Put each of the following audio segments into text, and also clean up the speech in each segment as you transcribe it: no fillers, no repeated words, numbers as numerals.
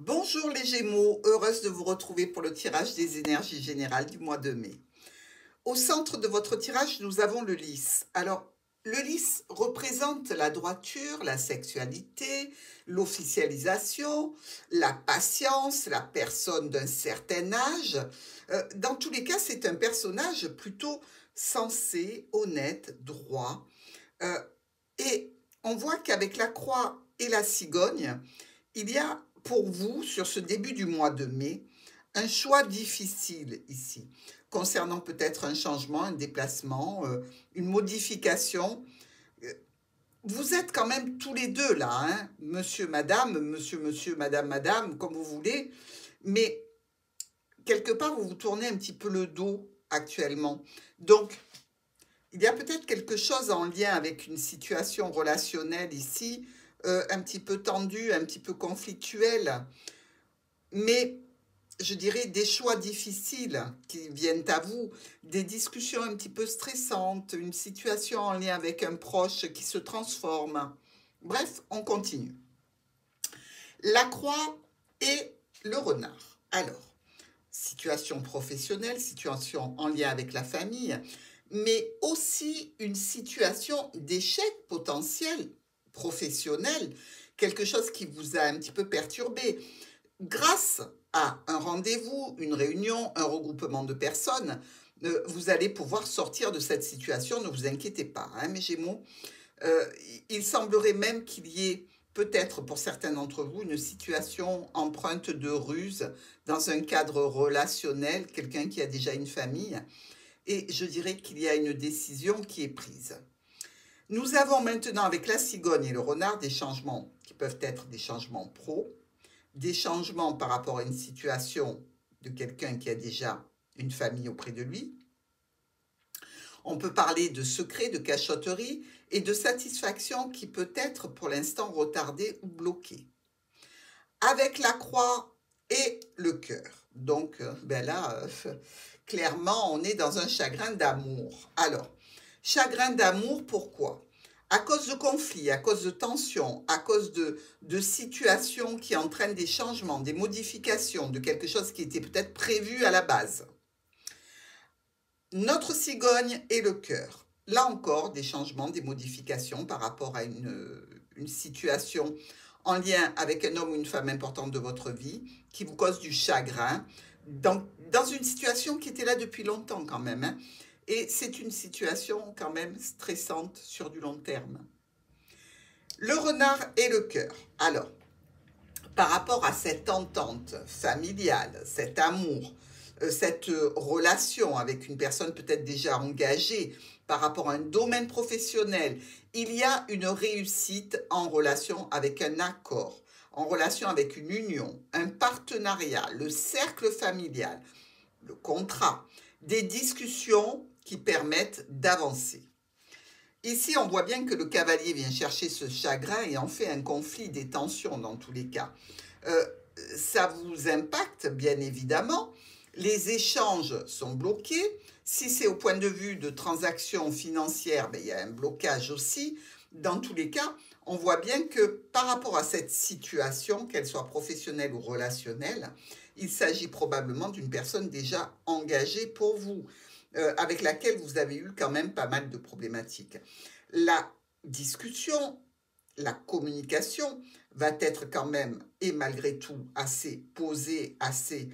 Bonjour les Gémeaux, heureuse de vous retrouver pour le tirage des énergies générales du mois de mai. Au centre de votre tirage, nous avons le lys. Alors, le lys représente la droiture, la sexualité, l'officialisation, la patience, la personne d'un certain âge. Dans tous les cas, c'est un personnage plutôt sensé, honnête, droit. Euh, et on voit qu'avec la croix et la cigogne, il y a pour vous, sur ce début du mois de mai, un choix difficile ici, concernant peut-être un changement, un déplacement, une modification. Euh, Vous êtes quand même tous les deux là, hein, monsieur, madame, madame, comme vous voulez, mais quelque part, vous vous tournez un petit peu le dos actuellement. Donc, il y a peut-être quelque chose en lien avec une situation relationnelle ici, un petit peu tendue, un petit peu conflictuelle, mais je dirais des choix difficiles qui viennent à vous, des discussions un petit peu stressantes, une situation en lien avec un proche qui se transforme. Bref, on continue. La croix et le renard. Alors, situation professionnelle, situation en lien avec la famille, mais aussi une situation d'échec potentiel professionnel, quelque chose qui vous a un petit peu perturbé. Grâce à un rendez-vous, une réunion, un regroupement de personnes, vous allez pouvoir sortir de cette situation, ne vous inquiétez pas, hein, mes Gémeaux. Euh, il semblerait même qu'il y ait peut-être pour certains d'entre vous une situation empreinte de ruse dans un cadre relationnel, quelqu'un qui a déjà une famille, et je dirais qu'il y a une décision qui est prise. Nous avons maintenant avec la cigogne et le renard des changements qui peuvent être des changements pro, des changements par rapport à une situation de quelqu'un qui a déjà une famille auprès de lui. On peut parler de secret, de cachotterie et de satisfaction qui peut être pour l'instant retardée ou bloquée. Avec la croix et le cœur. Donc, ben là, clairement, on est dans un chagrin d'amour. Alors, chagrin d'amour, pourquoi? À cause de conflits, à cause de tensions, à cause de situations qui entraînent des changements, des modifications, de quelque chose qui était peut-être prévu à la base. Notre cigogne et le cœur. Là encore, des changements, des modifications par rapport à une situation en lien avec un homme ou une femme importante de votre vie qui vous cause du chagrin dans une situation qui était là depuis longtemps quand même, hein. Et c'est une situation quand même stressante sur du long terme. Le renard et le cœur. Alors, par rapport à cette entente familiale, cet amour, cette relation avec une personne peut-être déjà engagée par rapport à un domaine professionnel, il y a une réussite en relation avec un accord, en relation avec une union, un partenariat, le cercle familial, le contrat, des discussions qui permettent d'avancer. Ici, on voit bien que le cavalier vient chercher ce chagrin et en fait un conflit, des tensions dans tous les cas. Euh, Ça vous impacte, bien évidemment. Les échanges sont bloqués. Si c'est au point de vue de transactions financières, ben, il y a un blocage aussi. Dans tous les cas, on voit bien que par rapport à cette situation, qu'elle soit professionnelle ou relationnelle, il s'agit probablement d'une personne déjà engagée pour vous, avec laquelle vous avez eu quand même pas mal de problématiques. La discussion, la communication va être quand même, et malgré tout, assez posée, assez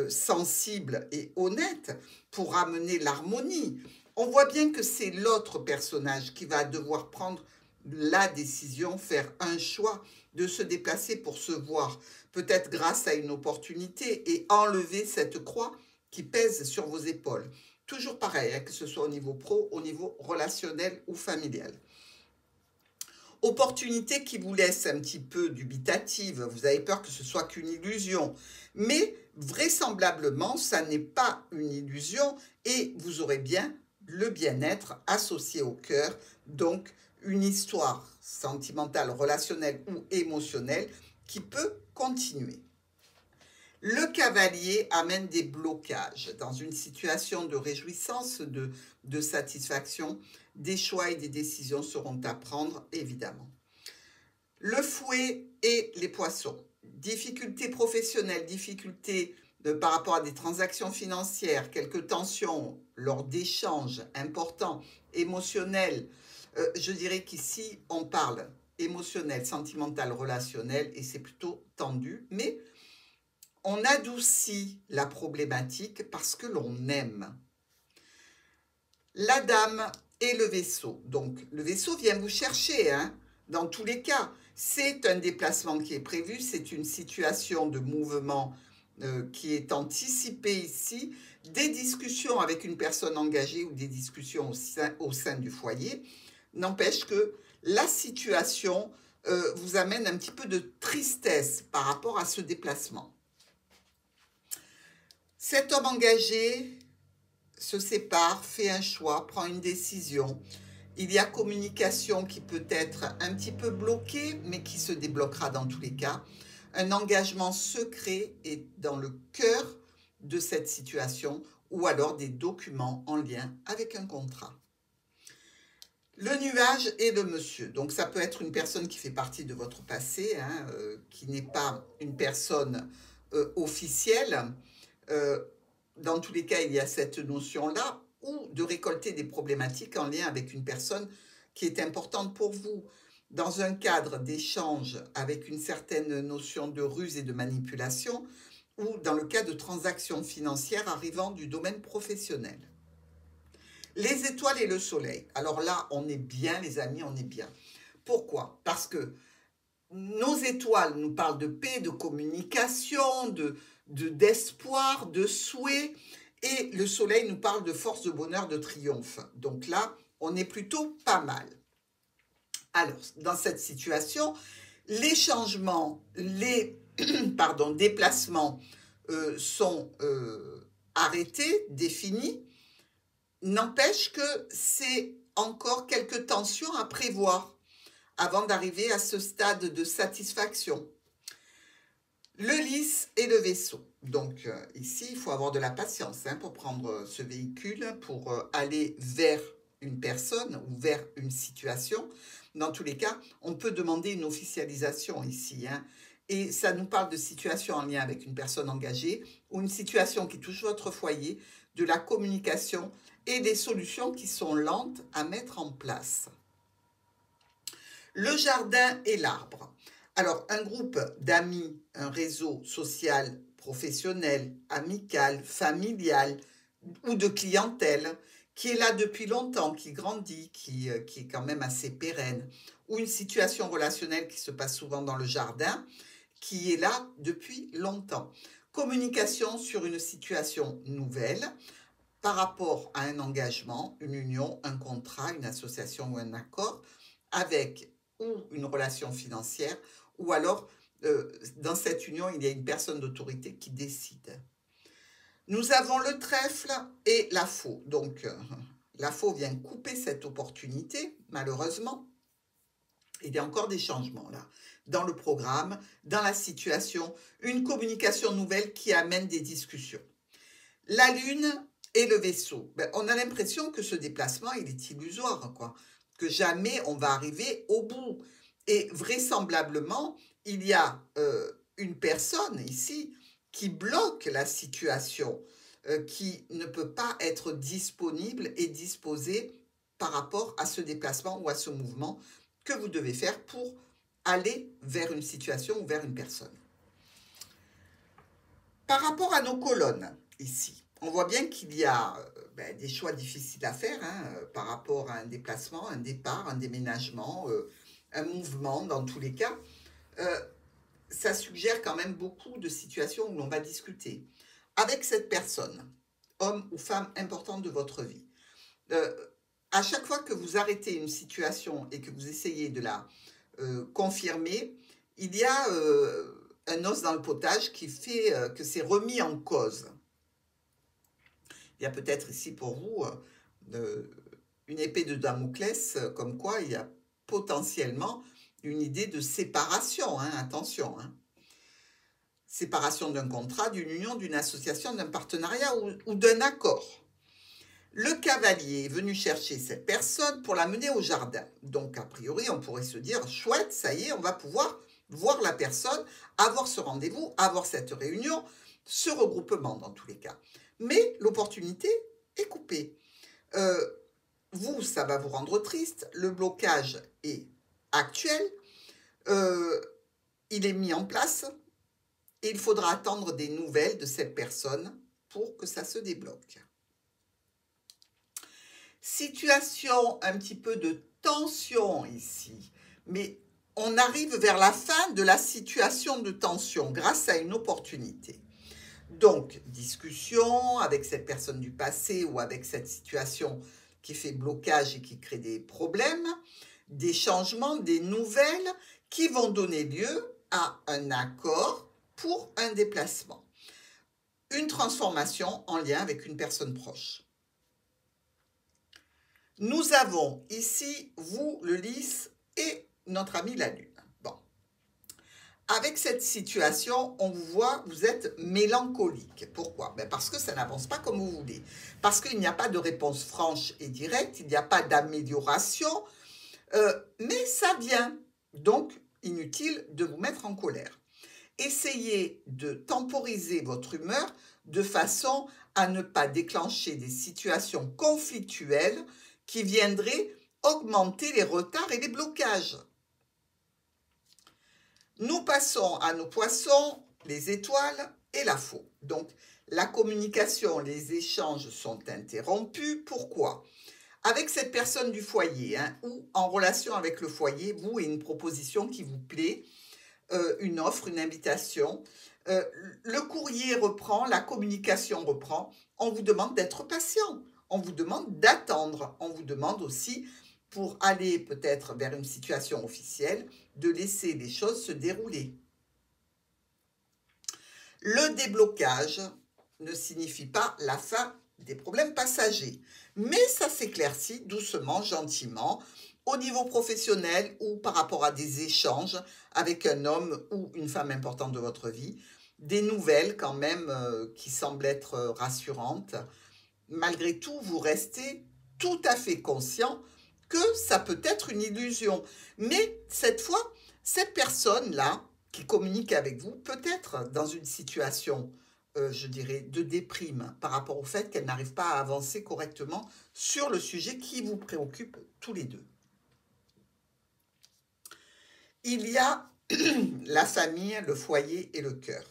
sensible et honnête pour amener l'harmonie. On voit bien que c'est l'autre personnage qui va devoir prendre la décision, faire un choix de se déplacer pour se voir, peut-être grâce à une opportunité, et enlever cette croix qui pèse sur vos épaules. Toujours pareil, hein, que ce soit au niveau pro, au niveau relationnel ou familial. Opportunité qui vous laisse un petit peu dubitative, vous avez peur que ce soit qu'une illusion, mais vraisemblablement, ça n'est pas une illusion et vous aurez bien le bien-être associé au cœur, donc une histoire sentimentale, relationnelle ou émotionnelle qui peut continuer. Le cavalier amène des blocages dans une situation de réjouissance, de satisfaction. Des choix et des décisions seront à prendre, évidemment. Le fouet et les poissons. difficultés professionnelles, difficultés par rapport à des transactions financières, quelques tensions lors d'échanges importants, émotionnels. Je dirais qu'ici, on parle émotionnel, sentimental, relationnel, et c'est plutôt tendu, mais on adoucit la problématique parce que l'on aime. La dame et le vaisseau. Donc, le vaisseau vient vous chercher, hein, dans tous les cas. C'est un déplacement qui est prévu, c'est une situation de mouvement qui est anticipée ici, des discussions avec une personne engagée ou des discussions au sein du foyer. N'empêche que la situation vous amène un petit peu de tristesse par rapport à ce déplacement. Cet homme engagé se sépare, fait un choix, prend une décision. Il y a communication qui peut être un petit peu bloquée, mais qui se débloquera dans tous les cas. Un engagement secret est dans le cœur de cette situation, ou alors des documents en lien avec un contrat. Le nuage et le monsieur. Donc ça peut être une personne qui fait partie de votre passé, hein, qui n'est pas une personne officielle. Dans tous les cas, il y a cette notion-là, ou de récolter des problématiques en lien avec une personne qui est importante pour vous, dans un cadre d'échange avec une certaine notion de ruse et de manipulation, ou dans le cas de transactions financières arrivant du domaine professionnel. Les étoiles et le soleil. Alors là, on est bien, les amis, on est bien. Pourquoi? Parce que nos étoiles nous parlent de paix, de communication, d'espoir, de souhait, et le soleil nous parle de force, de bonheur, de triomphe. Donc là, on est plutôt pas mal. Alors, dans cette situation, les changements, les déplacements sont arrêtés, définis. N'empêche que c'est encore quelques tensions à prévoir avant d'arriver à ce stade de satisfaction. Le lys et le vaisseau. Donc ici, il faut avoir de la patience hein, pour prendre ce véhicule, pour aller vers une personne ou vers une situation. Dans tous les cas, on peut demander une officialisation ici. Hein, et ça nous parle de situation en lien avec une personne engagée ou une situation qui touche votre foyer, de la communication et des solutions qui sont lentes à mettre en place. Le jardin et l'arbre. Alors, un groupe d'amis, un réseau social, professionnel, amical, familial ou de clientèle qui est là depuis longtemps, qui grandit, qui est quand même assez pérenne, ou une situation relationnelle qui se passe souvent dans le jardin, qui est là depuis longtemps. Communication sur une situation nouvelle par rapport à un engagement, une union, un contrat, une association ou un accord avec ou une relation financière, ou alors dans cette union, il y a une personne d'autorité qui décide. Nous avons le trèfle et la faux. Donc, la faux vient couper cette opportunité, malheureusement. Il y a encore des changements là, dans le programme, dans la situation, une communication nouvelle qui amène des discussions. La lune et le vaisseau. Ben, on a l'impression que ce déplacement, il est illusoire, quoi. Que jamais on va arriver au bout. Et vraisemblablement, il y a une personne ici qui bloque la situation, qui ne peut pas être disponible et disposée par rapport à ce déplacement ou à ce mouvement que vous devez faire pour aller vers une situation ou vers une personne. Par rapport à nos colonnes, ici, on voit bien qu'il y a des choix difficiles à faire hein, par rapport à un déplacement, un départ, un déménagement, un mouvement dans tous les cas. Ça suggère quand même beaucoup de situations où l'on va discuter avec cette personne, homme ou femme importante de votre vie. À chaque fois que vous arrêtez une situation et que vous essayez de la confirmer, il y a un os dans le potage qui fait que c'est remis en cause. Il y a peut-être ici pour vous une épée de Damoclès, comme quoi il y a potentiellement une idée de séparation, hein, attention. Hein. Séparation d'un contrat, d'une union, d'une association, d'un partenariat ou d'un accord. Le cavalier est venu chercher cette personne pour la mener au jardin. Donc, a priori, on pourrait se dire, chouette, ça y est, on va pouvoir voir la personne, avoir ce rendez-vous, avoir cette réunion, ce regroupement dans tous les cas. Mais l'opportunité est coupée. Vous, ça va vous rendre triste. Le blocage est actuel. Il est mis en place et il faudra attendre des nouvelles de cette personne pour que ça se débloque. Situation un petit peu de tension ici, mais on arrive vers la fin de la situation de tension grâce à une opportunité. Donc, discussion avec cette personne du passé ou avec cette situation qui fait blocage et qui crée des problèmes, des changements, des nouvelles qui vont donner lieu à un accord pour un déplacement. Une transformation en lien avec une personne proche. Nous avons ici, vous, le lys, et notre ami la lune. Bon. Avec cette situation, on vous voit, vous êtes mélancolique. Pourquoi? Parce que ça n'avance pas comme vous voulez. Parce qu'il n'y a pas de réponse franche et directe, il n'y a pas d'amélioration, mais ça vient. Donc, inutile de vous mettre en colère. Essayez de temporiser votre humeur de façon à ne pas déclencher des situations conflictuelles qui viendraient augmenter les retards et les blocages. Nous passons à nos poissons, les étoiles et la faux. Donc, la communication, les échanges sont interrompus. Pourquoi? Avec cette personne du foyer, ou en relation avec le foyer, vous et une proposition qui vous plaît, une offre, une invitation, le courrier reprend, la communication reprend, on vous demande d'être patient, on vous demande d'attendre, on vous demande aussi, pour aller peut-être vers une situation officielle, de laisser les choses se dérouler. Le déblocage ne signifie pas la fin des problèmes passagers, mais ça s'éclaircit doucement, gentiment, au niveau professionnel ou par rapport à des échanges avec un homme ou une femme importante de votre vie, des nouvelles quand même qui semblent être rassurantes. Malgré tout, vous restez tout à fait conscient que ça peut être une illusion. Mais cette fois, cette personne-là qui communique avec vous peut être dans une situation, je dirais, de déprime par rapport au fait qu'elle n'arrive pas à avancer correctement sur le sujet qui vous préoccupe tous les deux. Il y a la famille, le foyer et le cœur.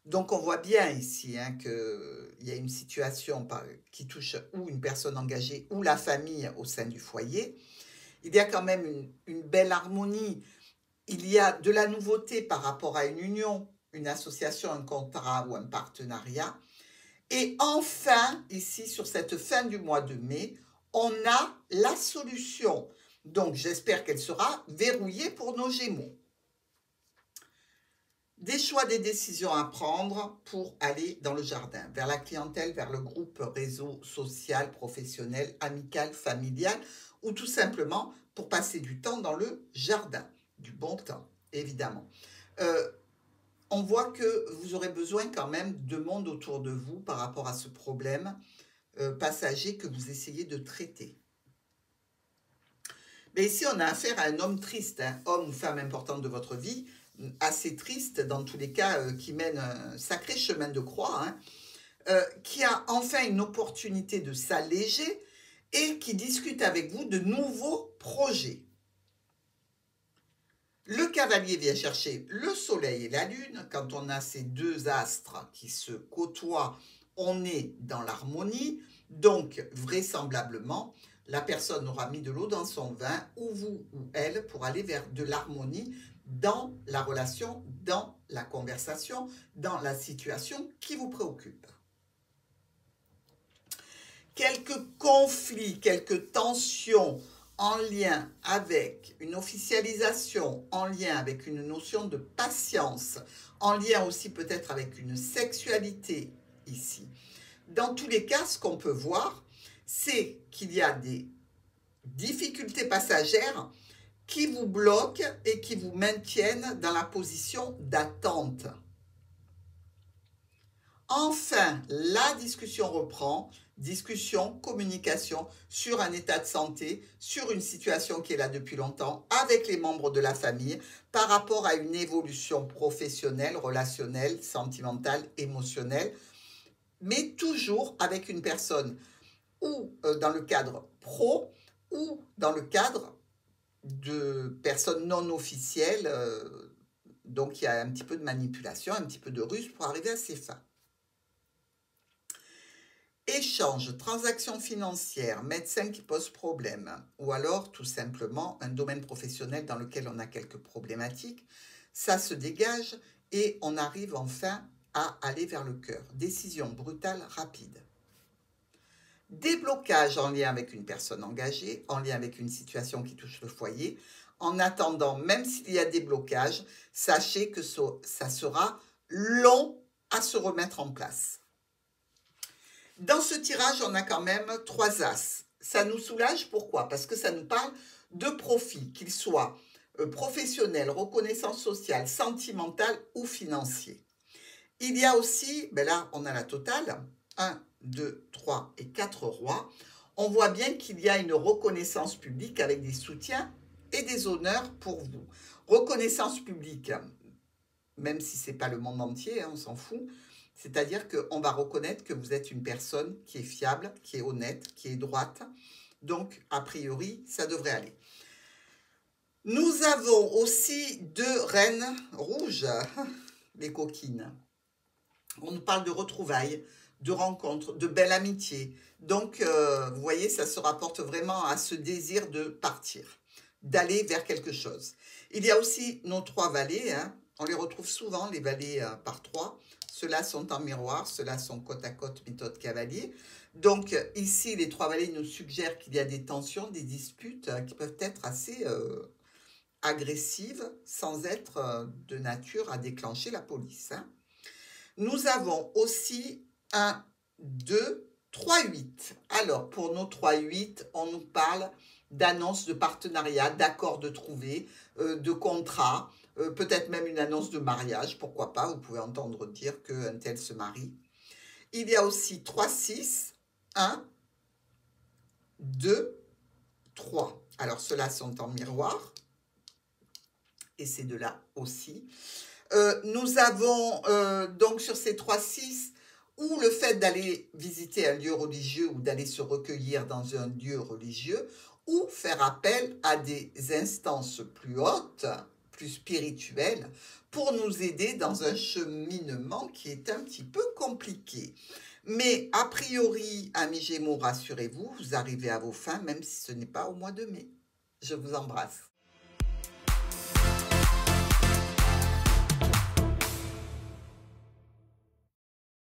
Donc on voit bien ici qu'il y a une situation qui touche ou une personne engagée ou la famille au sein du foyer. Il y a quand même une belle harmonie. Il y a de la nouveauté par rapport à une union, une association, un contrat ou un partenariat. Et enfin, ici, sur cette fin du mois de mai, on a la solution. Donc j'espère qu'elle sera verrouillée pour nos Gémeaux. Des choix, des décisions à prendre pour aller dans le jardin, vers la clientèle, vers le groupe réseau social, professionnel, amical, familial, ou tout simplement pour passer du temps dans le jardin, du bon temps, évidemment. On voit que vous aurez besoin quand même de monde autour de vous par rapport à ce problème passager que vous essayez de traiter. Mais ici, on a affaire à un homme triste, homme ou femme importante de votre vie, assez triste dans tous les cas, qui mène un sacré chemin de croix, qui a enfin une opportunité de s'alléger et qui discute avec vous de nouveaux projets. Le cavalier vient chercher le soleil et la lune. Quand on a ces deux astres qui se côtoient, on est dans l'harmonie. Donc, vraisemblablement, la personne aura mis de l'eau dans son vin, ou vous ou elle, pour aller vers de l'harmonie dans la relation, dans la conversation, dans la situation qui vous préoccupe. Quelques conflits, quelques tensions en lien avec une officialisation, en lien avec une notion de patience, en lien aussi peut-être avec une sexualité ici. Dans tous les cas, ce qu'on peut voir, c'est qu'il y a des difficultés passagères qui vous bloquent et qui vous maintiennent dans la position d'attente. Enfin, la discussion reprend, discussion, communication sur un état de santé, sur une situation qui est là depuis longtemps, avec les membres de la famille, par rapport à une évolution professionnelle, relationnelle, sentimentale, émotionnelle, mais toujours avec une personne ou dans le cadre pro ou dans le cadre de personnes non officielles. Donc il y a un petit peu de manipulation, un petit peu de ruse pour arriver à ces fins. Échange, transactions financières, médecin qui pose problème, ou alors tout simplement un domaine professionnel dans lequel on a quelques problématiques, ça se dégage et on arrive enfin à aller vers le cœur. Décision brutale, rapide. Déblocage en lien avec une personne engagée, en lien avec une situation qui touche le foyer. En attendant, même s'il y a des blocages, sachez que ça sera long à se remettre en place. Dans ce tirage, on a quand même 3 as. Ça nous soulage, pourquoi? Parce que ça nous parle de profit, qu'il soit professionnel, reconnaissance sociale, sentimentale ou financier. Il y a aussi, ben là, on a la totale, 1, 2, 3 et 4 rois. On voit bien qu'il y a une reconnaissance publique avec des soutiens et des honneurs pour vous. Reconnaissance publique, même si ce n'est pas le monde entier, hein, on s'en fout. C'est-à-dire qu'on va reconnaître que vous êtes une personne qui est fiable, qui est honnête, qui est droite. Donc, a priori, ça devrait aller. Nous avons aussi 2 reines rouges, les coquines. On nous parle de retrouvailles, de rencontres, de belle amitié. Donc, vous voyez, ça se rapporte vraiment à ce désir de partir, d'aller vers quelque chose. Il y a aussi nos 3 valets, hein. On les retrouve souvent, les valets par 3. Ceux-là sont en miroir, ceux-là sont côte à côte, méthode cavalier. Donc, ici, les 3 valets nous suggèrent qu'il y a des tensions, des disputes qui peuvent être assez agressives, sans être de nature à déclencher la police, hein. Nous avons aussi 1, 2, 3, 8. Alors, pour nos 3, 8, on nous parle d'annonces de partenariat, d'accords de trouver, de contrats, peut-être même une annonce de mariage, pourquoi pas, vous pouvez entendre dire qu'un tel se marie. Il y a aussi 3, 6, 1, 2, 3. Alors, ceux-là sont en miroir, et ces deux-là aussi. Nous avons donc sur ces 3, 6, ou le fait d'aller visiter un lieu religieux ou d'aller se recueillir dans un lieu religieux, ou faire appel à des instances plus hautes, plus spirituelles, pour nous aider dans un cheminement qui est un petit peu compliqué. Mais a priori, amis Gémeaux, rassurez-vous, vous arrivez à vos fins, même si ce n'est pas au mois de mai. Je vous embrasse.